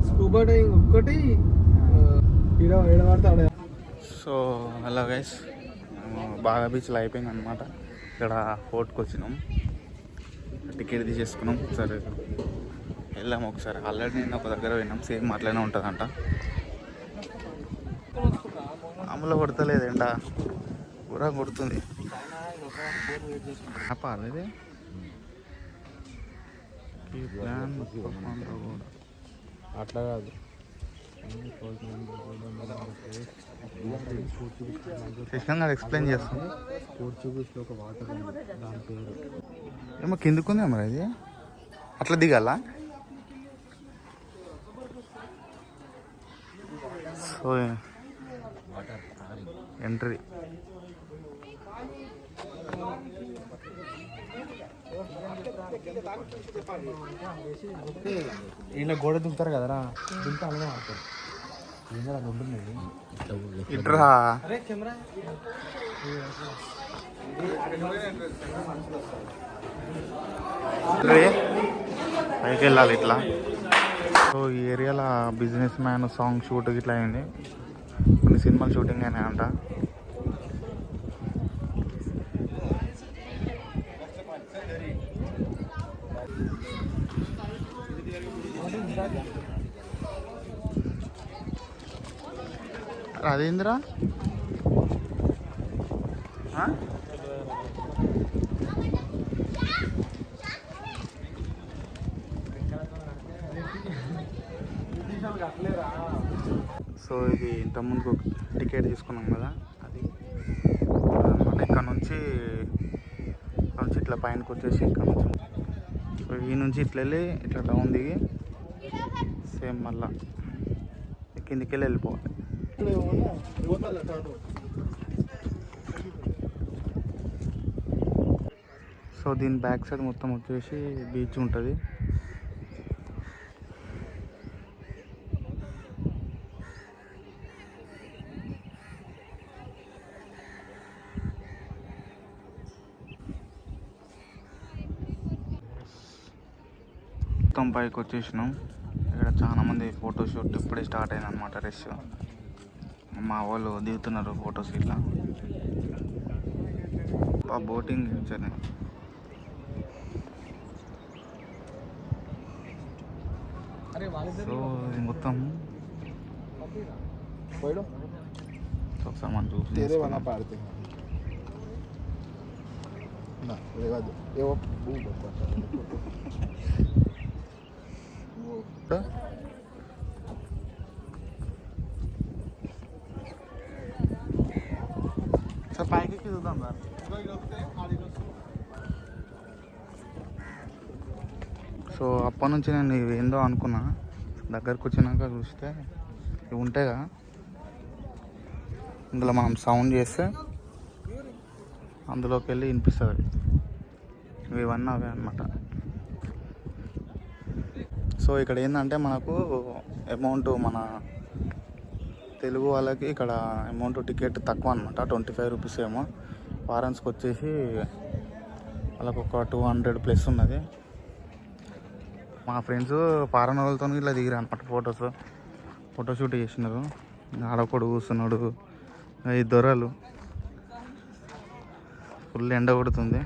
Scuba diving ఒక్కటి ఏడవాడతాడు. So hello guys, బాగా బీచ్లో అయిపోయింది అనమాట. ఇక్కడ ఫోర్ట్కి వచ్చినాం, టికెట్ తీసేసుకున్నాం. ఒకసారి వెళ్ళాము. ఒకసారి ఆల్రెడీ నేను ఒక దగ్గర పోయినాం, సేమ్ అట్లనే ఉంటుందంట. అమలు కొడతలేదు ఎండ, పూరా కొడుతుంది. ఇది అట్లా కాదు, కృష్ణ గారు ఎక్స్ప్లెయిన్ చేస్తాం. పోర్చుగీస్లో ఒక వాటర్ ఉంది, దాని పేరు ఏమో కిందకుందే మరి. అది అట్లా దిగాల. సో ఎంట్రీ ఇలా గోడ దుంకుతారు కదరా, దుంతా అలాగే ఆడతారు. అది ఉంటుంది ఇట్రా. పైకి వెళ్ళాలి ఇట్లా. సో ఈ ఏరియాలో బిజినెస్ మ్యాన్ సాంగ్ షూట్ ఇట్లా అయింది. కొన్ని సినిమాలు షూటింగ్ అయినాయంట. అదేంద్రా, సో ఇది ఇంతకుముందు టికెట్ తీసుకున్నాం కదా, అది అనమాట. ఇక్కడ నుంచి ఇట్లా పైనకి వచ్చేసి ఇక్కడ నుంచి, సో ఈ నుంచి ఇట్లా వెళ్ళి ఇట్లా డౌన్ దిగి సేమ్ మళ్ళా కిందికి వెళ్ళి వెళ్ళిపోవాలి. సో దీని బ్యాక్ సైడ్ మొత్తం వచ్చేసి బీచ్ ఉంటుంది. మొత్తం పైకి వచ్చేసినాం. ఇక్కడ చాలామంది ఫోటోషూట్ ఇప్పుడే స్టార్ట్ అయింది అనమాట. రష్, మా వాళ్ళు దిగుతున్నారు ఫొటోస్ ఇట్లా. బోటింగ్ వచ్చాను. సో ఇది మొత్తం ఒకసారి మనం చూసి సార్ పైకి చూద్దాం సార్. సో అప్పటి నుంచి నేను ఇవి ఏందో అనుకున్నా, దగ్గరకు వచ్చినాక చూస్తే ఇవి ఉంటాయిగా, ఇందులో మనం సౌండ్ చేస్తే అందులోకి వెళ్ళి వినిపిస్తుంది. ఇవన్నీ అవే అనమాట. సో ఇక్కడ ఏంటంటే మనకు అమౌంట్, మన తెలుగు వాళ్ళకి ఇక్కడ అమౌంట్ టికెట్ తక్కువ అనమాట, 25 రూపీస్ ఏమో. ఫారెన్స్కి వచ్చేసి వాళ్ళకు ఒక 200 ప్లస్ ఉన్నది. మా ఫ్రెండ్స్ ఫారెన్ వాళ్ళతో ఇట్లా దిగిరు అనమాట ఫోటోషూట్ చేసినారు. ఆడొకడు కూర్చున్నాడు. ఈ దొరలు, ఫుల్ ఎండ కొడుతుంది.